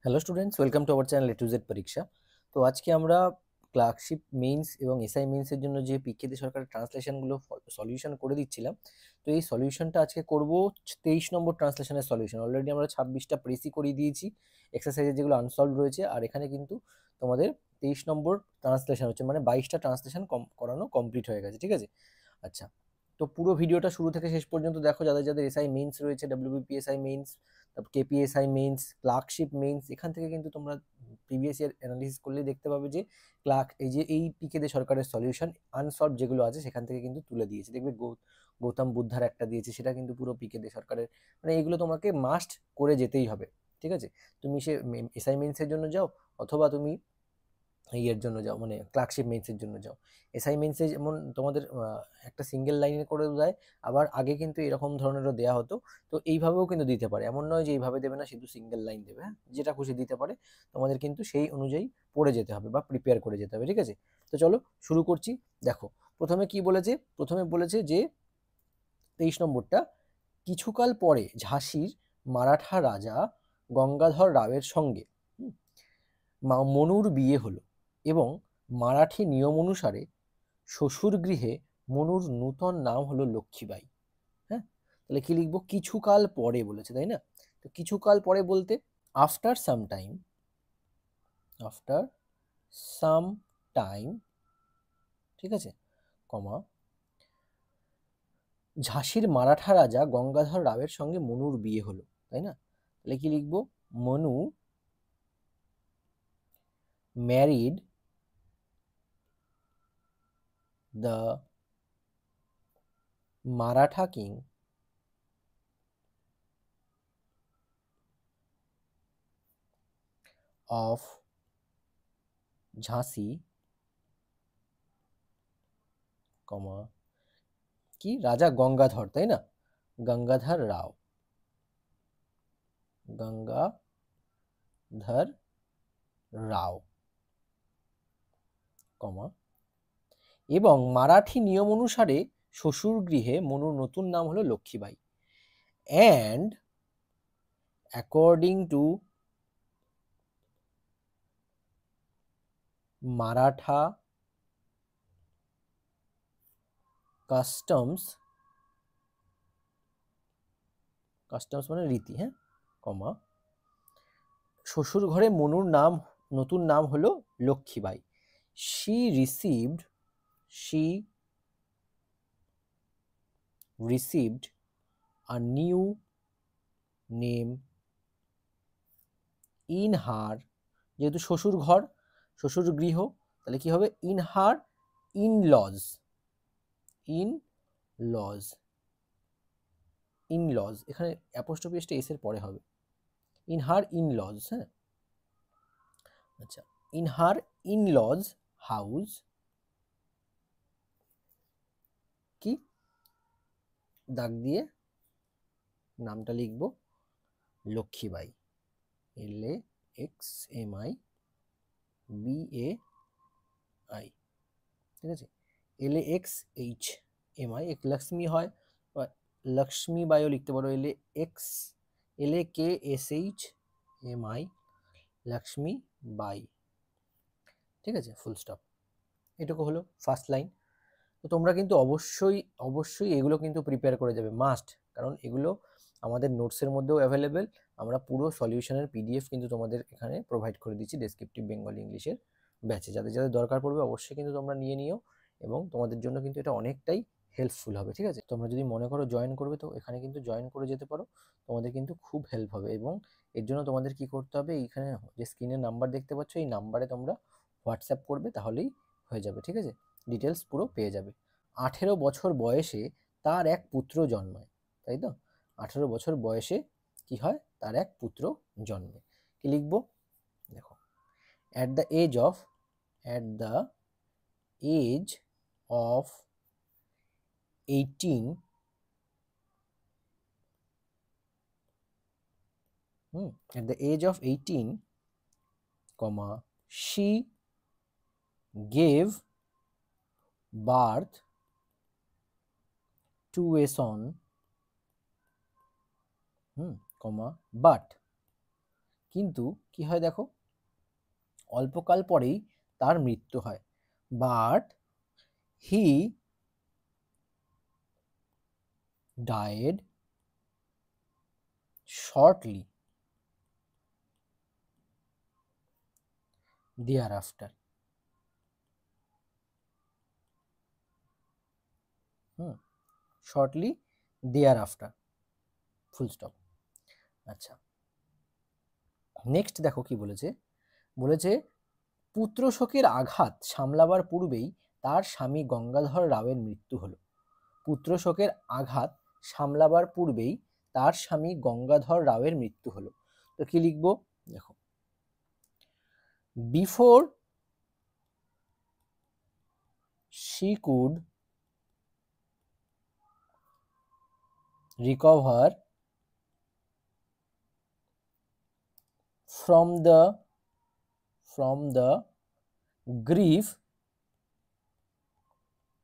Hello students, welcome to our channel A to Z পরীক্ষা। তো আজকে আমরা ক্লার্কশিপ মেইনস এবং এসআই মেইনসের জন্য যে পিকে দে সরকারের ট্রান্সলেশনগুলো সলিউশন করে দিচ্ছিলাম, তো এই সলিউশনটা আজকে করব 23 নম্বর ট্রান্সলেশনের সলিউশন। অলরেডি আমরা 26টা প্রেসই করিয়ে দিয়েছি এক্সারসাইজের যেগুলো আনসলভ রয়েছে, আর এখানে কিন্তু তোমাদের 23 নম্বর ট্রান্সলেশন হচ্ছে, মানে 22টা ট্রান্সলেশন করানো কমপ্লিট হয়ে গেছে। ঠিক আছে, আচ্ছা। তো পুরো ভিডিওটা শুরু থেকে শেষ পর্যন্ত দেখো, যাদের যাদের এসআই মেইনস রয়েছে, ডাব্লিউবিপিএসআই মেইনস, তারপর কেপিএসআই মেইনস, ক্লার্কশিপ মেইনস, এখান থেকে কিন্তু তোমরা প্রিভিয়াস ইয়ার অ্যানালিসিস করলে দেখতে পাবে যে এই পিকে দে সরকারের সলিউশন আনসলভ যেগুলো আছে সেখান থেকে কিন্তু তুলে দিয়েছে। দেখবে গৌতম বুদ্ধার একটা দিয়েছে, সেটা কিন্তু পুরো পিকে দে সরকারের, মানে এগুলো তোমাকে মাস্ট করে যেতেই হবে। ঠিক আছে, তুমি সে এসআই মেইনসের জন্য যাও অথবা তুমি ইয়ের জন্য যাও, মানে ক্লার্কশিপ মেইনসের জন্য যাও। এসআই মেইনসে যেমন তোমাদের একটা সিঙ্গেল লাইনে করে দেয়, আবার আগে কিন্তু এরকম ধরনেরও দেয়া হতো। তো এইভাবেও কিন্তু দিতে পারে, এমন নয় যে এইভাবে দেবে না, শুধু সিঙ্গেল লাইন দেবে। হ্যাঁ, যেটা খুশি দিতে পারে, তোমাদের কিন্তু সেই অনুযায়ী পড়ে যেতে হবে বা প্রিপেয়ার করে যেতে হবে। ঠিক আছে, তো চলো শুরু করছি। দেখো, প্রথমে কি বলেছে, প্রথমে বলেছে যে 23 নম্বরটা, কিছুকাল পরে ঝাঁসির মারাঠা রাজা গঙ্গাধর রাওয়ের সঙ্গে মনুর বিয়ে হলো এবং মারাঠি নিয়ম অনুসারে শ্বশুর গৃহে মনুর নূতন নাম হলো লক্ষ্মীবাই। হ্যাঁ, তাহলে কি লিখবো? কিছুকাল পরে বলেছে, তাই না? তো কিছুকাল পরে বলতে after some time, after some time, ঠিক আছে, কমা, ঝাঁসির মারাঠা রাজা গঙ্গাধর রাওয়ের সঙ্গে মনুর বিয়ে হলো, তাই না? তাহলে কি লিখবো? Manu married the Maratha king of ঝাঁসি, কমা, কি, রাজা গঙ্গাধর, তাই না? গঙ্গাধর রাও, গঙ্গাধর রাও, কমা, এবং মারাঠি নিয়ম অনুসারে শ্বশুর গৃহে মনুর নতুন নাম হলো Lakshmibai. And according to Maratha customs, customs মানে রীতি, হ্যাঁ, কমা, শ্বশুর ঘরে মনুর নাম, নতুন নাম হলো Lakshmibai. She received, she received a new name in her, যেহেতু শ্বশুর ঘর, শ্বশুর গৃহ, তাহলে কি হবে? In her in lodge, in lodge, in lodge, এখানে অ্যাপোস্ট্রফি এস এর পরে হবে, ইন হার ইন লজ। হ্যাঁ, আচ্ছা, in her in lodge house, কি, দাগ দিয়ে নামটা লিখবো লক্ষ্মীবাই, LAXMI, ঠিক আছে, LAXHMI, এক লক্ষ্মী হয় বা লক্ষ্মী বাইও লিখতে পারো, LAKSHMI, লক্ষ্মী বাই। ঠিক আছে, ফুল স্টপ। এটুকু হলো ফার্স্ট লাইন। তো তোমরা কিন্তু অবশ্যই অবশ্যই এগুলো কিন্তু প্রিপেয়ার করে যাবে, মাস্ট, কারণ এগুলো আমাদের নোটসের মধ্যেও অ্যাভেলেবেল। আমরা পুরো সলিউশনের পিডিএফ কিন্তু তোমাদের এখানে প্রোভাইড করে দিচ্ছি ডেসক্রিপটিভ বেঙ্গলি ইংলিশের ব্যাচে। যাদের যাদের দরকার পড়বে অবশ্যই কিন্তু তোমরা নিয়ে নিও, এবং তোমাদের জন্য কিন্তু এটা অনেকটাই হেল্পফুল হবে। ঠিক আছে, তোমরা যদি মনে করো জয়েন করবে, তো এখানে কিন্তু জয়েন করে যেতে পারো, তোমাদের কিন্তু খুব হেল্প হবে। এবং এর জন্য তোমাদের কি করতে হবে, এইখানে যে স্ক্রিনের নাম্বার দেখতে পাচ্ছ, এই নাম্বারে তোমরা হোয়াটসঅ্যাপ করবে, তাহলেই হয়ে যাবে। ঠিক আছে, ডিটেলস পুরো পেয়ে যাবে। 18 বছর বয়সে তার এক পুত্র জন্মায়, তাই তো? 18 বছর বয়সে কি হয়? তার এক পুত্র জন্মে। কি লিখবো? দেখো, at the age of, at the age of 18, at the age of 18, comma, she gave birth to a son, comma, but, কিন্তু কি হয় দেখো, অল্পকাল পরেই তার মৃত্যু হয়। But he died shortly thereafter. Shortly thereafter, full stop. আচ্ছা, নেক্সট দেখো কি বলেছে, বলেছে পুত্র শোকের আঘাত সামলাবার পূর্বেই তার স্বামী গঙ্গাধর রাওয়ের মৃত্যু হলো। পুত্র শোকের আঘাত সামলাবার পূর্বেই তার স্বামী গঙ্গাধর রাওয়ের মৃত্যু হলো। তো কি লিখবো দেখো, before she could recover from the grief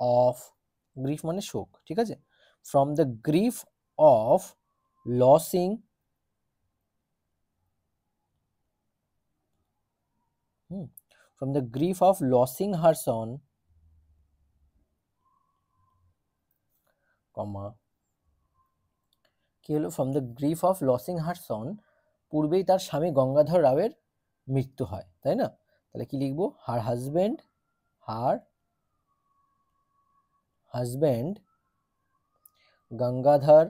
of, grief মানে শোক, ঠিক আছে, from the grief of losing from the grief of losing her son, comma কি হলো, from the grief of losing her son, পূর্বেই তার স্বামী গঙ্গাধর রাওয়ের মৃত্যু হয়, তাই না? তাহলে কি লিখবো, her husband গঙ্গাধর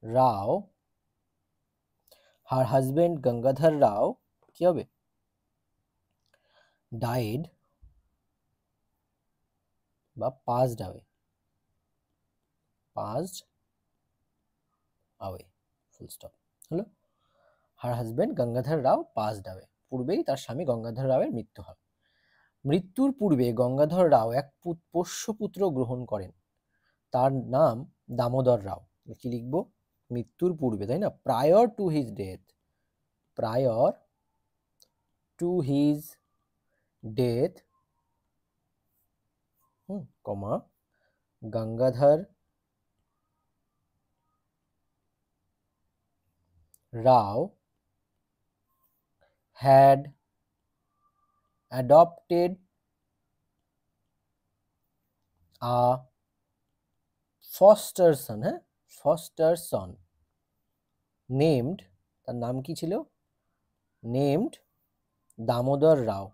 রাও, her husband গঙ্গাধর রাও কি হবে, died বা passed away, ফুল স্টপ হলো। her husband গঙ্গাধর রাও passed away, পূর্বেই তার স্বামী গঙ্গাধর রাওয়ের মৃত্যু হয়। মৃত্যুর পূর্বে গঙ্গাধর রাও এক পোষ্যপুত্র গ্রহণ করেন, তার নাম দামোদর রাও। কি লিখবো, মৃত্যুর পূর্বে, তাই না, prior to his death, comma Gangadhar Rao had adopted a foster son named, তার নাম কি ছিল, named দামোদর রাও,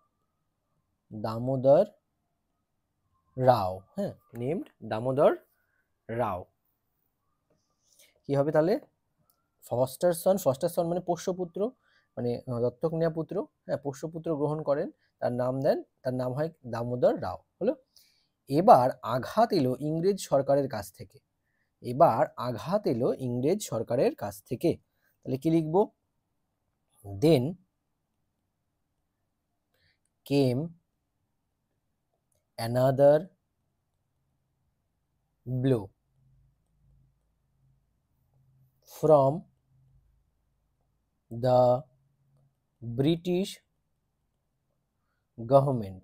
হ্যাঁ, নেমড দামোদর রাও। কি হবে তাহলে, ফস্টার সন মানে পোষ্যপুত্র, মানে দত্তক নেওয়া পুত্র, হ্যাঁ, পোষ্যপুত্র গ্রহণ করেন, তার নাম হয় দামোদর রাও, হলো। এবার আঘাত এলো ইংরেজ সরকারের কাছ থেকে, তাহলে কি লিখবো, then came another blow from the British government,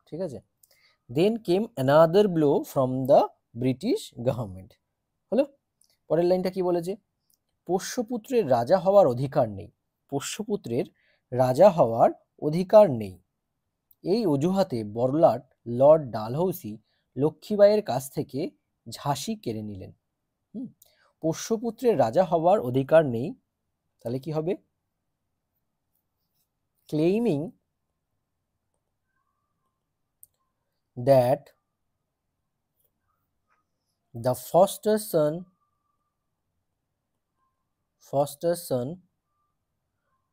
ঠিক আছে, then came another blow from the British government, হলো। পরের লাইনটা কি বলেছে, পোষ্যপুত্রের রাজা হওয়ার অধিকার নেই, এই অজুহাতে বড়লাট লর্ড ডালহৌসি লক্ষ্মীবাইয়ের কাছ থেকে ঝাঁসি কেড়ে নিলেন। পোষ্যপুত্রের রাজা হওয়ার অধিকার নেই, তাহলে কি হবে, claiming that the foster son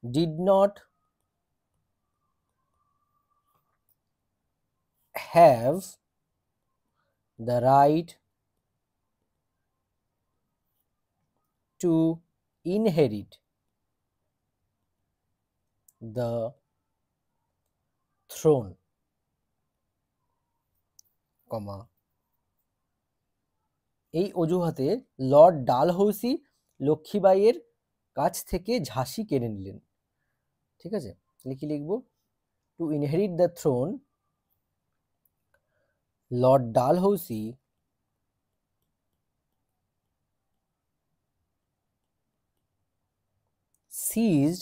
did not have the right to inherit the throne, কমা এই অজুহাতে লর্ড ডালহৌসি লক্ষ্মীবাইয়ের কাছ থেকে ঝাঁসি কেড়ে নিলেন, ঠিক আছে, কি লিখবো, to inherit the throne, Lord Dalhousie seized,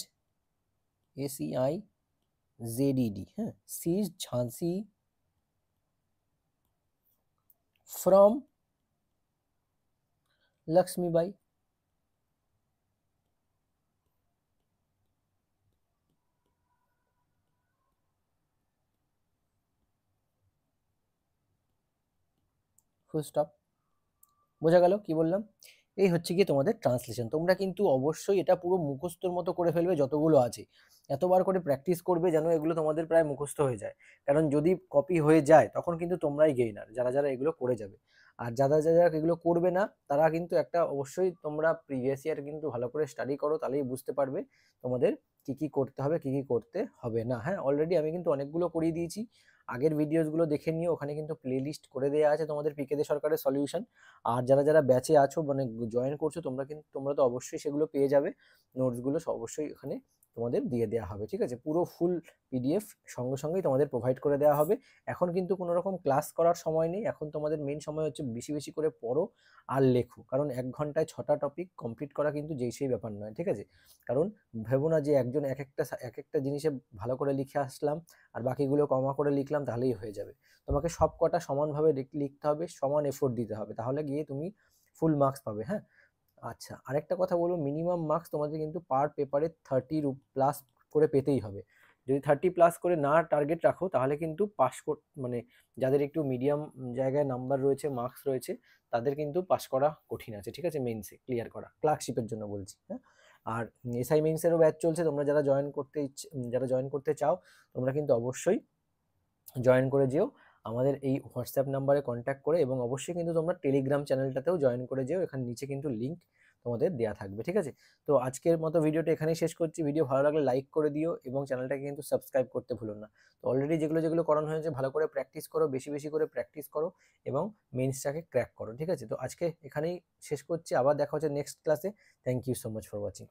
SEIZED, হ্যাঁ, সিজড ঝাঁসি ফ্রম লক্ষ্মীবাই। Full stop. বোঝা গেল কি বললাম? এই হচ্ছে গিয়ে তোমাদের ট্রান্সলেশন। তোমরা কিন্তু অবশ্যই এটা পুরো মুখস্থর মতো করে ফেলবে যতগুলো আছে, এতবার করে প্র্যাকটিস করবে যেন এগুলো তোমাদের প্রায় মুখস্থ হয়ে যায়। কারণ যদি কপি হয়ে যায় তখন কিন্তু তোমরাই গেইনার, যারা যারা এগুলো করে যাবে। আর যারা যারা এগুলো করবে না তারা কিন্তু একটা অবশ্যই তোমরা প্রিভিয়াস ইয়ার কিন্তু ভালো করে স্টাডি করো, তাহলেই বুঝতে পারবে তোমাদের কি কি করতে হবে কি কি করতে হবে না। হ্যাঁ, অলরেডি আমি কিন্তু অনেকগুলো করিয়ে দিয়েছি, আগের ভিডিওসগুলো দেখে নিও, ওখানে কিন্তু প্লে লিস্ট করে দেওয়া আছে তোমাদের পিকে দে সরকারের সলিউশন। আর যারা যারা ব্যাচে আছো মানে জয়েন করছো তোমরা তো অবশ্যই সেগুলো পেয়ে যাবে, নোটসগুলো অবশ্যই ওখানে তোমাদের দিয়ে দেওয়া হবে। ঠিক আছে, পুরো ফুল পিডিএফ সঙ্গে সঙ্গেই তোমাদের প্রোভাইড করে দেওয়া হবে। এখন কিন্তু কোনো রকম ক্লাস করার সময় নেই, এখন তোমাদের মেন সময় হচ্ছে বেশি বেশি করে পড়ো আর লেখো। কারণ 1 ঘন্টায় 6টা টপিক কমপ্লিট করা কিন্তু যেই সেই ব্যাপার নয়। ঠিক আছে, কারণ ভেবো না যে একজন এক একটা জিনিসে ভালো করে লিখে আসলাম আর বাকিগুলো কমা করে লিখলাম তাহলেই হয়ে যাবে। তোমাকে সব কটা সমানভাবে লিখতে হবে, সমান এফোর্ট দিতে হবে, তাহলে গিয়ে তুমি ফুল মার্কস পাবে। হ্যাঁ, আচ্ছা, আরেকটা কথা বলবো, মিনিমাম মার্কস তোমাদের কিন্তু পার পেপারে 30+ করে পেতেই হবে। যদি 30+ করে না টার্গেট রাখো তাহলে কিন্তু মানে যাদের একটু মিডিয়াম জায়গায় নাম্বার রয়েছে, মার্কস রয়েছে, তাদের কিন্তু পাস করা কঠিন আছে। ঠিক আছে, মেইনসে ক্লিয়ার করা, ক্লার্কশিপের জন্য বলছি। হ্যাঁ, আর এসআই মেইনসেরও ব্যাচ চলছে, তোমরা যারা জয়েন করতে চাও তোমরা কিন্তু অবশ্যই জয়েন করে যেও আমাদের এই হোয়াটসঅ্যাপ নাম্বারে কন্ট্যাক্ট করে, এবং অবশ্যই কিন্তু তোমরা টেলিগ্রাম চ্যানেলটাতেও জয়েন করে যেও, এখানে নিচে কিন্তু লিঙ্ক তোমাদের দেওয়া থাকবে। ঠিক আছে, তো আজকের মতো ভিডিওটা এখানেই শেষ করছি। ভিডিও ভালো লাগলে লাইক করে দিও এবং চ্যানেলটাকে কিন্তু সাবস্ক্রাইব করতে ভুলো না। তো অলরেডি যেগুলো যেগুলো করানো হয়েছে ভালো করে প্র্যাকটিস করো, বেশি বেশি করে প্র্যাকটিস করো এবং মেইনসটাকে ক্র্যাক করো। ঠিক আছে, তো আজকে এখানেই শেষ করছি, আবার দেখা হচ্ছে নেক্সট ক্লাসে। Thank you so much for watching.